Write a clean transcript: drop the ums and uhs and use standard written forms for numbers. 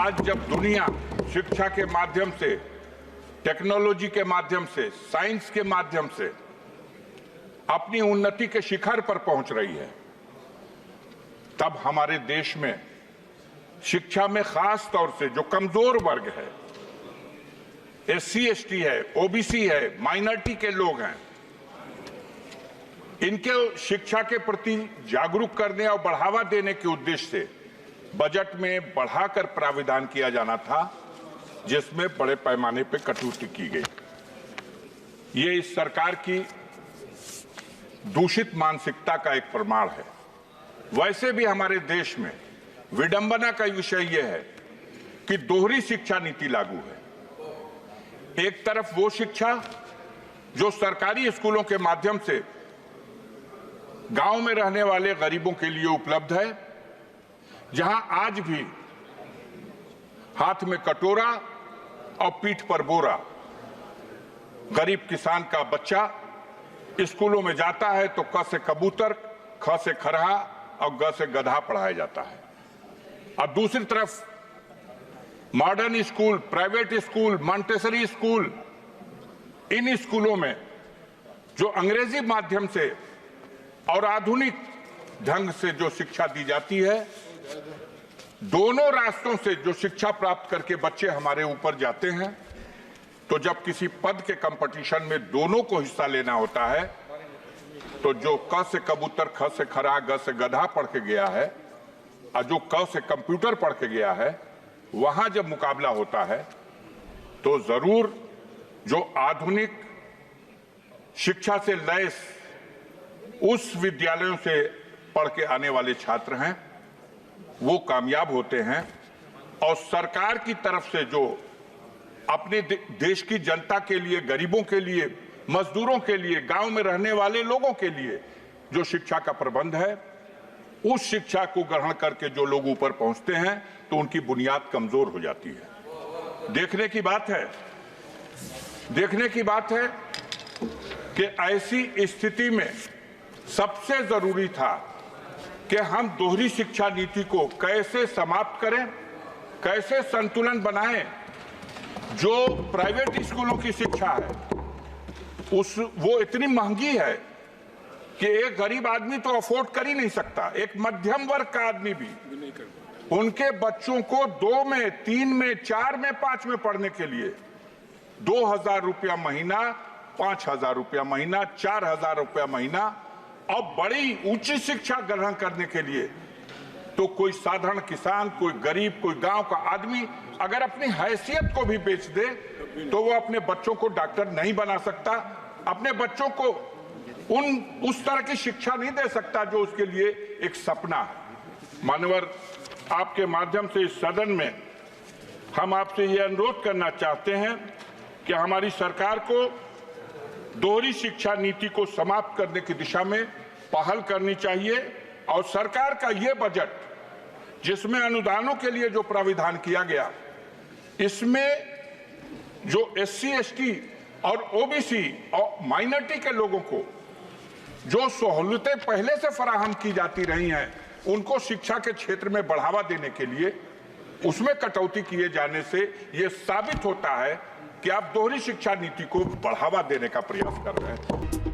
आज जब दुनिया शिक्षा के माध्यम से, टेक्नोलॉजी के माध्यम से, साइंस के माध्यम से अपनी उन्नति के शिखर पर पहुंच रही है, तब हमारे देश में शिक्षा में खास तौर से जो कमजोर वर्ग है, एससी एसटी है, ओबीसी है, माइनॉरिटी के लोग हैं, इनके शिक्षा के प्रति जागरूक करने और बढ़ावा देने के उद्देश्य से बजट में बढ़ाकर प्राविधान किया जाना था, जिसमें बड़े पैमाने पर कटौती की गई। ये इस सरकार की दूषित मानसिकता का एक प्रमाण है। वैसे भी हमारे देश में विडंबना का विषय यह है कि दोहरी शिक्षा नीति लागू है। एक तरफ वो शिक्षा जो सरकारी स्कूलों के माध्यम से गांव में रहने वाले गरीबों के लिए उपलब्ध है, जहां आज भी हाथ में कटोरा और पीठ पर बोरा गरीब किसान का बच्चा स्कूलों में जाता है तो क से कबूतर, ख से खरहा और ग से गधा पढ़ाया जाता है। और दूसरी तरफ modern school, private school, Montessori school, इन स्कूलों में जो अंग्रेजी माध्यम से और आधुनिक ढंग से जो शिक्षा दी जाती है, दोनों रास्तों से जो शिक्षा प्राप्त करके बच्चे हमारे ऊपर जाते हैं, तो जब किसी पद के कंपटीशन में दोनों को हिस्सा लेना होता है, तो जो क से कबूतर, ख से खरा, ग से गधा पढ़ के गया है और जो क से कंप्यूटर पढ़ के गया है, वहां जब मुकाबला होता है तो जरूर जो आधुनिक शिक्षा से लैस उस विद्यालयों से पढ़ के आने वाले छात्र हैं, वो कामयाब होते हैं। और सरकार की तरफ से जो अपने देश की जनता के लिए, गरीबों के लिए, मजदूरों के लिए, गांव में रहने वाले लोगों के लिए जो शिक्षा का प्रबंध है, उस शिक्षा को ग्रहण करके जो लोग ऊपर पहुंचते हैं तो उनकी बुनियाद कमजोर हो जाती है। देखने की बात है कि ऐसी स्थिति में सबसे जरूरी था कि हम दोहरी शिक्षा नीति को कैसे समाप्त करें, कैसे संतुलन बनाएं। जो प्राइवेट स्कूलों की शिक्षा है वो इतनी महंगी है कि एक गरीब आदमी तो अफोर्ड कर ही नहीं सकता, एक मध्यम वर्ग का आदमी भी उनके बच्चों को 2 में, 3 में, 4 में, 5 में पढ़ने के लिए 2,000 रुपया महीना, 5,000 रुपया महीना, 4,000 रुपया महीना, और बड़ी ऊंची शिक्षा ग्रहण करने के लिए तो कोई साधारण किसान, कोई गरीब, कोई गांव का आदमी अगर अपनी हैसियत को भी बेच दे तो वो अपने बच्चों को डॉक्टर नहीं बना सकता, अपने बच्चों को उस तरह की शिक्षा नहीं दे सकता जो उसके लिए एक सपना है। मानवर, आपके माध्यम से इस सदन में हम आपसे ये अनुरोध करना चाहते हैं कि हमारी सरकार को दोहरी शिक्षा नीति को समाप्त करने की दिशा में पहल करनी चाहिए। और सरकार का ये बजट, जिसमें अनुदानों के लिए जो प्राविधान किया गया, इसमें जो एससी एसटी और ओबीसी और माइनॉरिटी के लोगों को जो सहूलतें पहले से फराहम की जाती रही हैं, उनको शिक्षा के क्षेत्र में बढ़ावा देने के लिए उसमें कटौती किए जाने से ये साबित होता है कि आप दोहरी शिक्षा नीति को बढ़ावा देने का प्रयास कर रहे हैं।